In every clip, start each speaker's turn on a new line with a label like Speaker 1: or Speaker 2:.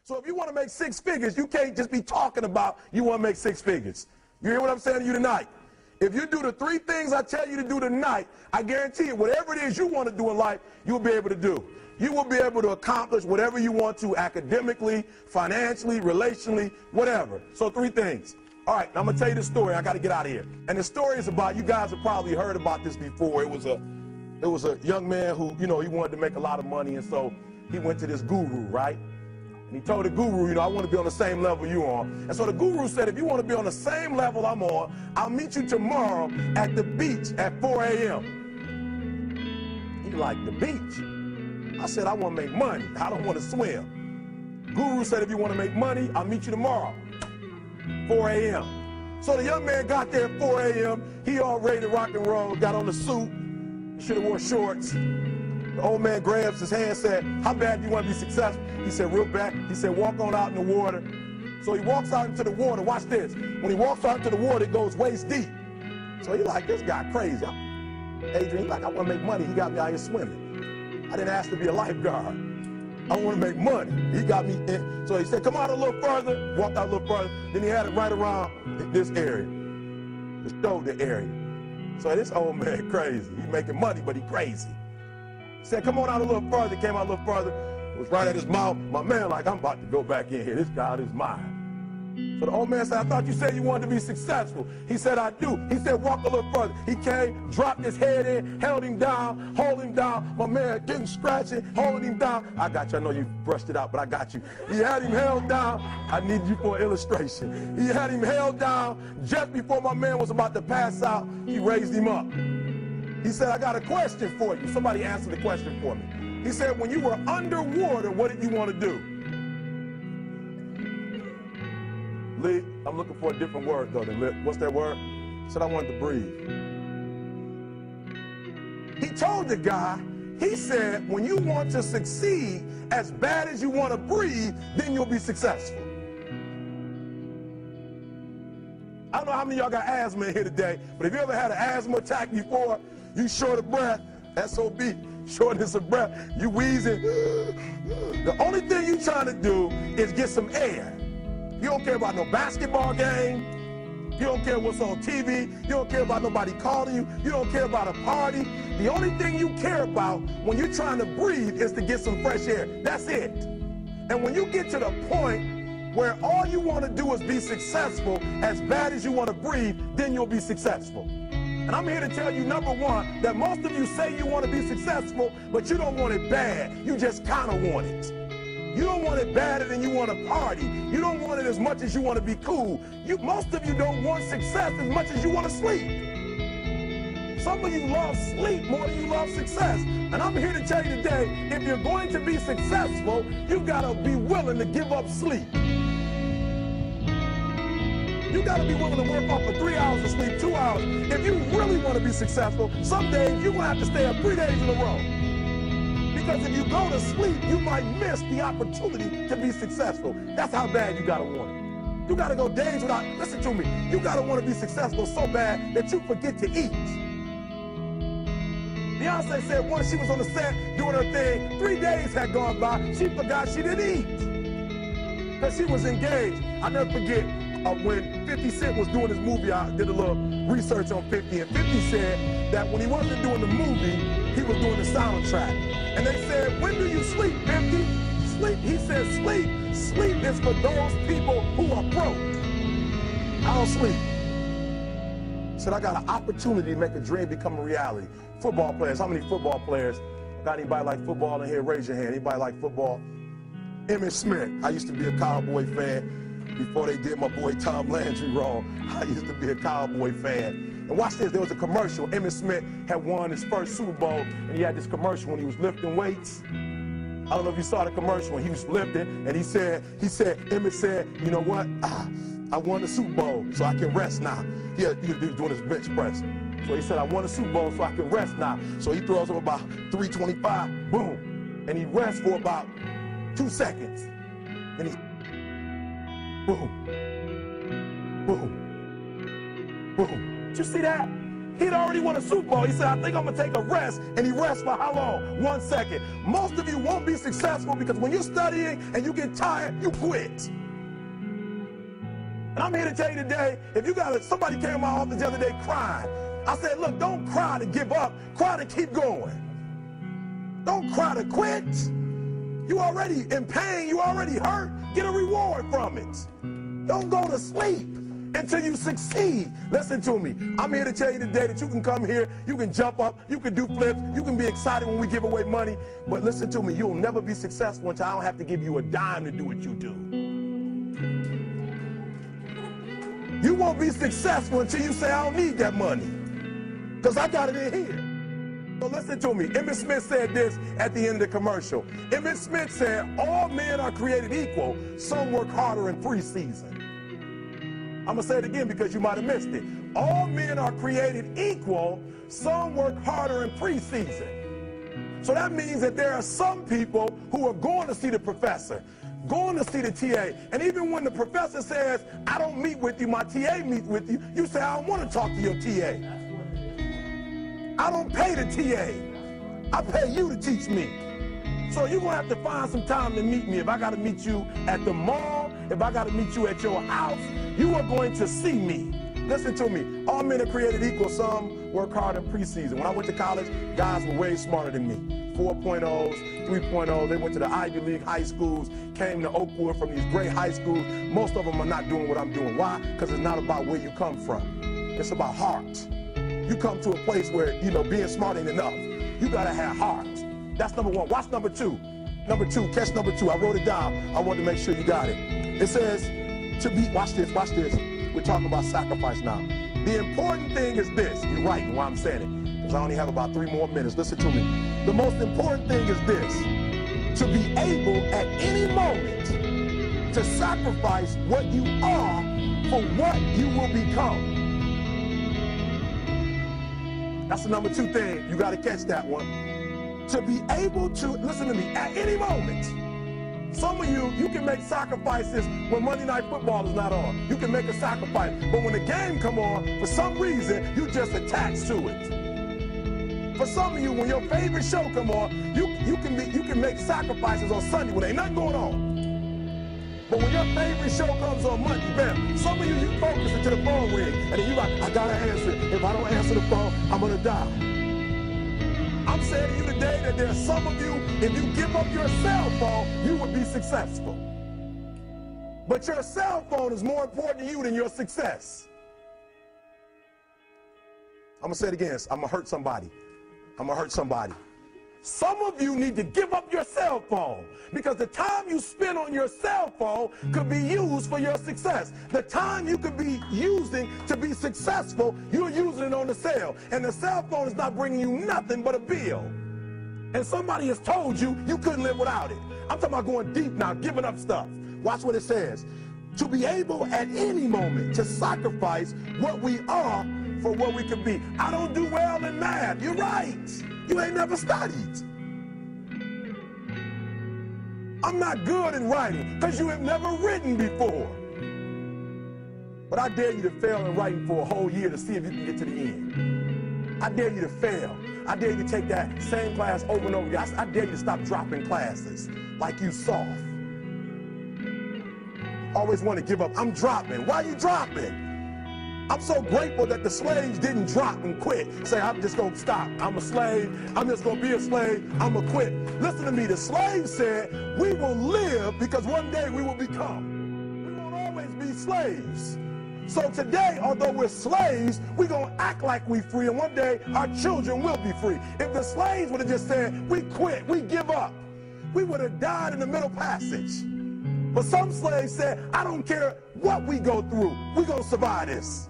Speaker 1: So if you want to make six figures, you can't just be talking about you want to make six figures. You hear what I'm saying to you tonight? If you do the three things I tell you to do tonight, I guarantee you, whatever it is you want to do in life, you'll be able to do. You will be able to accomplish whatever you want to academically, financially, relationally, whatever. So three things. All right, now I'm going to tell you the story. I got to get out of here. And the story is about, you guys have probably heard about this before. It was a young man who, he wanted to make a lot of money, and so he went to this guru, right? And he told the guru, I want to be on the same level you're on. And so the guru said, if you want to be on the same level I'm on, I'll meet you tomorrow at the beach at 4 a.m. He's like, the beach? I said, I want to make money. I don't want to swim. Guru said, if you want to make money, I'll meet you tomorrow, 4 a.m. So the young man got there at 4 a.m. He all ready to rock and roll, got on the suit, should have wore shorts. The old man grabs his hand and said, how bad do you want to be successful? He said, real bad. He said, walk on out in the water. So he walks out into the water. Watch this. When he walks out into the water, it goes waist deep. So he's like, this guy crazy. Adrian, he's like, I want to make money. He got me out here swimming. I didn't ask to be a lifeguard. I want to make money. He got me in. So he said, come out a little further. Walked out a little further. Then he had it right around this area, the shoulder area. So this old man crazy. He's making money, but he crazy. He said, come on out a little further. Came out a little further. It was right at his mouth. My man like, I'm about to go back in here. This God is mine. So the old man said, I thought you said you wanted to be successful. He said, I do. He said, walk a little further. He came, dropped his head in, held him down, hold him down. My man getting scratching, holding him down. I got you. I know you brushed it out, but I got you. He had him held down. I need you for an illustration. He had him held down. Just before my man was about to pass out, he raised him up. He said, I got a question for you. Somebody answer the question for me. He said, when you were underwater, what did you want to do? Lee, I'm looking for a different word, though, than lit. What's that word? He said, I wanted to breathe. He told the guy, he said, when you want to succeed as bad as you want to breathe, then you'll be successful. I don't know how many of y'all got asthma in here today, but if you ever had an asthma attack before, you short of breath, SOB, shortness of breath, you wheezing. The only thing you trying to do is get some air. You don't care about no basketball game. You don't care what's on TV. You don't care about nobody calling you. You don't care about a party. The only thing you care about when you're trying to breathe is to get some fresh air. That's it. And when you get to the point where all you want to do is be successful as bad as you want to breathe, then you'll be successful. And I'm here to tell you, number one, that most of you say you want to be successful, but you don't want it bad. You just kind of want it. You don't want it badder than you want to party. You don't want it as much as you want to be cool. Most of you don't want success as much as you want to sleep. Some of you love sleep more than you love success. And I'm here to tell you today, if you're going to be successful, you've got to be willing to give up sleep. You got to be willing to work off for 3 hours of sleep, 2 hours. If you really want to be successful, some days you're going to have to stay up 3 days in a row. Because if you go to sleep, you might miss the opportunity to be successful. That's how bad you got to want it. You got to go days without, listen to me, you got to want to be successful so bad that you forget to eat. Beyonce said once she was on the set doing her thing, 3 days had gone by, she forgot she didn't eat. Because she was engaged. I'll never forget when 50 Cent was doing his movie, I did a little research on 50, and 50 said that when he wasn't doing the movie, he was doing the soundtrack. And they said, when do you sleep, 50? Sleep, he said, sleep. Sleep is for those people who are broke. I don't sleep. He said, I got an opportunity to make a dream become a reality. Football players, how many football players? Got anybody like football in here? Raise your hand. Anybody like football? Emmitt Smith. I used to be a Cowboy fan. Before they did my boy Tom Landry wrong, I used to be a Cowboy fan. And watch this, there was a commercial. Emmitt Smith had won his first Super Bowl, and he had this commercial when he was lifting weights. I don't know if you saw the commercial when he was lifting, and he said, Emmitt said, you know what? I won the Super Bowl, so I can rest now. He was doing his bench press. So he said, I won the Super Bowl, so I can rest now. So he throws up about 325, boom. And he rests for about 2 seconds. And he boom, boom, boom. Did you see that? He'd already won a Super Bowl. He said, I think I'm going to take a rest. And he rests for how long? 1 second. Most of you won't be successful because when you're studying and you get tired, you quit. And I'm here to tell you today, if you got somebody came to my office the other day crying. I said, look, don't cry to give up. Cry to keep going. Don't cry to quit. You already in pain. You already hurt. Get a reward from it. Don't go to sleep until you succeed. Listen to me. I'm here to tell you today that you can come here, you can jump up, you can do flips, you can be excited when we give away money. But listen to me, you'll never be successful until I don't have to give you a dime to do what you do. You won't be successful until you say, I don't need that money, because I got it in here. So listen to me. Emmett Smith said this at the end of the commercial. Emmett Smith said, all men are created equal. Some work harder in preseason. I'm going to say it again because you might have missed it. All men are created equal. Some work harder in preseason. So that means that there are some people who are going to see the professor, going to see the TA. And even when the professor says, I don't meet with you, my TA meets with you, you say, I don't want to talk to your TA. I don't pay the TA. I pay you to teach me. So you're going to have to find some time to meet me. If I got to meet you at the mall, if I got to meet you at your house, you are going to see me. Listen to me. All men are created equal. Some work hard in preseason. When I went to college, guys were way smarter than me. 4.0s, 3.0s. They went to the Ivy League high schools, came to Oakwood from these great high schools. Most of them are not doing what I'm doing. Why? Because it's not about where you come from. It's about heart. You come to a place where, being smart ain't enough. You got to have heart. That's number one. Watch number two. Number two, catch number two. I wrote it down. I wanted to make sure you got it. It says to be, watch this. We're talking about sacrifice now. The important thing is this. You're right while I'm saying it, because I only have about 3 more minutes. Listen to me. The most important thing is this. To be able at any moment to sacrifice what you are for what you will become. That's the number 2 thing. You got to catch that one. To be able to, listen to me, at any moment. Some of you can make sacrifices when Monday Night Football is not on. You can make a sacrifice. But when the game come on, for some reason, you just attached to it. For some of you, when your favorite show come on, you can make sacrifices on Sunday when ain't nothing going on. But when your favorite show comes on Monday, bam, some of you focus until the phone ring, and then you like, I gotta answer it. If I don't answer the phone, I'm gonna die. I'm saying to you today that there are some of you, if you give up your cell phone, you will be successful. But your cell phone is more important to you than your success. I'm gonna say it again. I'm gonna hurt somebody. Some of you need to give up your cell phone, because the time you spend on your cell phone could be used for your success. The time you could be using to be successful, you're using it on the cell. And the cell phone is not bringing you nothing but a bill. And somebody has told you you couldn't live without it. I'm talking about going deep now, giving up stuff. Watch what it says. To be able at any moment to sacrifice what we are for what we could be. I don't do well in math. You're right. You ain't never studied. I'm not good in writing because you have never written before. But I dare you to fail in writing for a whole year to see if you can get to the end. I dare you to fail. I dare you to take that same class over and over again. I dare you to stop dropping classes like you soft. Always want to give up. I'm dropping. Why are you dropping? I'm so grateful that the slaves didn't drop and quit. Say, I'm just going to stop. I'm a slave. I'm just going to be a slave. I'm going to quit. Listen to me. The slaves said, we will live because one day we will become. We won't always be slaves. So today, although we're slaves, we're going to act like we're free, and one day our children will be free. If the slaves would have just said, we quit, we give up, we would have died in the Middle Passage. But some slaves said, I don't care what we go through, we're going to survive this.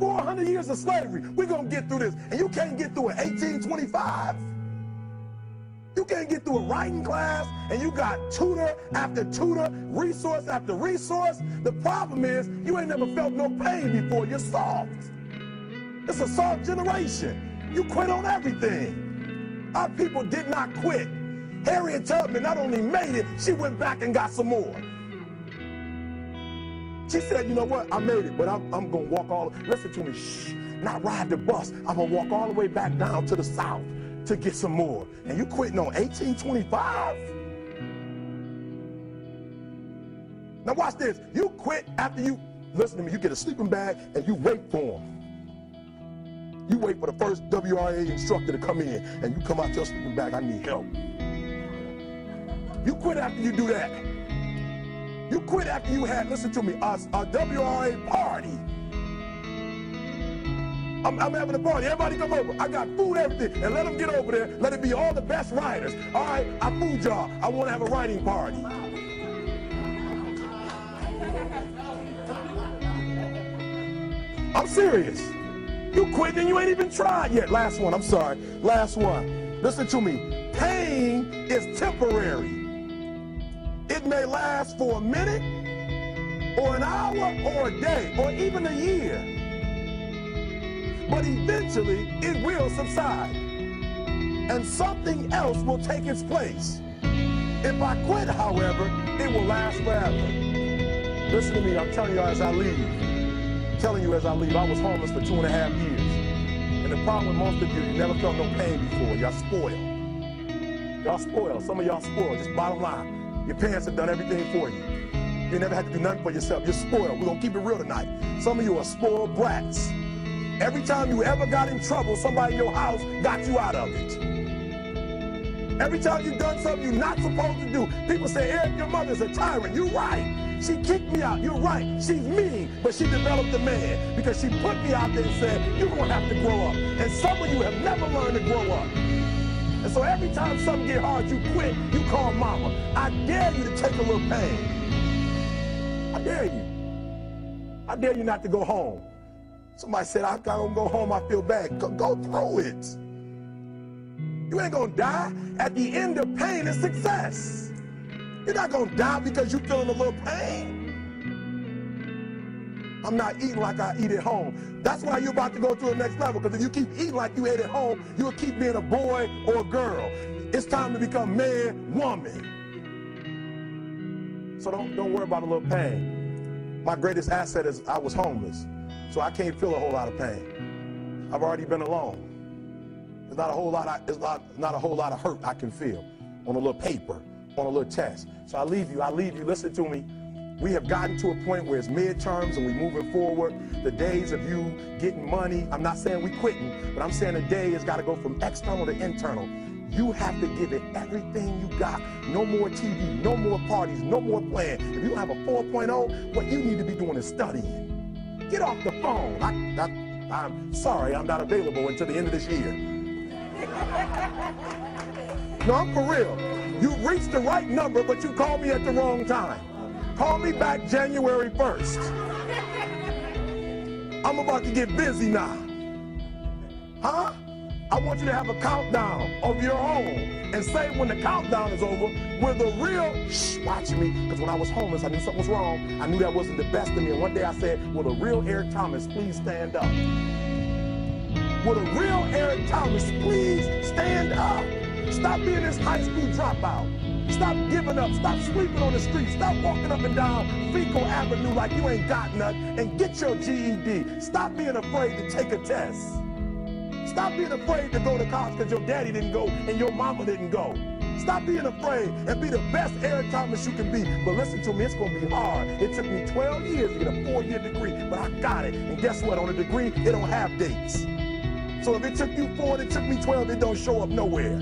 Speaker 1: 400 years of slavery, we're going to get through this. And you can't get through it 1825. You can't get through a writing class, and you got tutor after tutor, resource after resource. The problem is, you ain't never felt no pain before. You're soft. It's a soft generation. You quit on everything. Our people did not quit. Harriet Tubman not only made it, she went back and got some more. She said, you know what, I made it, but I'm going to walk all, listen to me, shh. not ride the bus. I'm going to walk all the way back down to the south to get some more. And you quitting on 1825? Now watch this. You quit after you, listen to me, you get a sleeping bag and you wait for them. You wait for the first WRA instructor to come in and you come out your sleeping bag, I need help. You quit after you do that. You quit after you had, listen to me, a WRA party. I'm having a party. Everybody come over. I got food, everything. And let them get over there. Let it be all the best writers. All right, I food y'all. I want to have a writing party. I'm serious. You quit and you ain't even tried yet. Last one. I'm sorry. Last one. Listen to me. Pain is temporary. It may last for a minute or an hour or a day or even a year. But eventually, it will subside. And something else will take its place. If I quit, however, it will last forever. Listen to me, I'm telling you as I leave. I'm telling you as I leave, I was homeless for 2.5 years. And the problem with most of you never felt no pain before. Y'all spoiled. Y'all spoiled. Some of y'all spoiled, just bottom line. Your parents have done everything for you. You never had to do nothing for yourself. You're spoiled. We're going to keep it real tonight. Some of you are spoiled brats. Every time you ever got in trouble, somebody in your house got you out of it. Every time you've done something you're not supposed to do, people say, Eric, your mother's a tyrant. You're right. She kicked me out. You're right. She's mean, but she developed a man because she put me out there and said, you're going to have to grow up. And some of you have never learned to grow up. And so every time something get hard, you quit, you call mama. I dare you to take a little pain. I dare you. I dare you not to go home. Somebody said, I don't go home, I feel bad. Go through it. You ain't gonna die. At the end of pain is success. You're not gonna die because you're feeling a little pain. I'm not eating like I eat at home. That's why you're about to go to the next level, because if you keep eating like you ate at home, you'll keep being a boy or a girl. It's time to become man, woman. So don't worry about a little pain. My greatest asset is I was homeless. So I can't feel a whole lot of pain. I've already been alone. There's not a whole lot of hurt I can feel on a little paper, on a little test. So I leave you, listen to me. We have gotten to a point where it's midterms and we're moving forward. The days of you getting money, I'm not saying we quitting, but I'm saying the day has got to go from external to internal. You have to give it everything you got. No more TV, no more parties, no more playing. If you don't have a 4.0, what you need to be doing is studying. Get off the phone. I'm sorry, I'm not available until the end of this year. No, I'm for real. You reached the right number, but you called me at the wrong time. Call me back January 1st. I'm about to get busy now. Huh? I want you to have a countdown of your own and say when the countdown is over, we're the real, watch me, because when I was homeless, I knew something was wrong. I knew that wasn't the best of me. And one day I said, will the real Eric Thomas please stand up? Will the real Eric Thomas please stand up? Stop being this high school dropout. Stop giving up. Stop sleeping on the street. Stop walking up and down Fecal Avenue like you ain't got nothing, and get your GED. Stop being afraid to take a test. Stop being afraid to go to college because your daddy didn't go and your mama didn't go. Stop being afraid and be the best Eric Thomas you can be. But listen to me, it's going to be hard. It took me 12 years to get a 4-year degree, but I got it. And guess what? On a degree, it don't have dates. So if it took you 4 and it took me 12, it don't show up nowhere.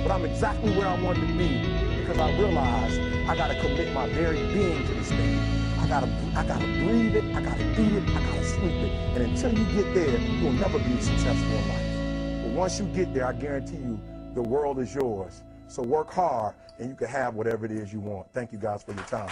Speaker 1: But I'm exactly where I wanted to be because I realized I got to commit my very being to this thing. I gotta breathe it, I gotta eat it, I gotta sleep it. And until you get there, you'll never be successful in life. But once you get there, I guarantee you, the world is yours. So work hard and you can have whatever it is you want. Thank you guys for your time.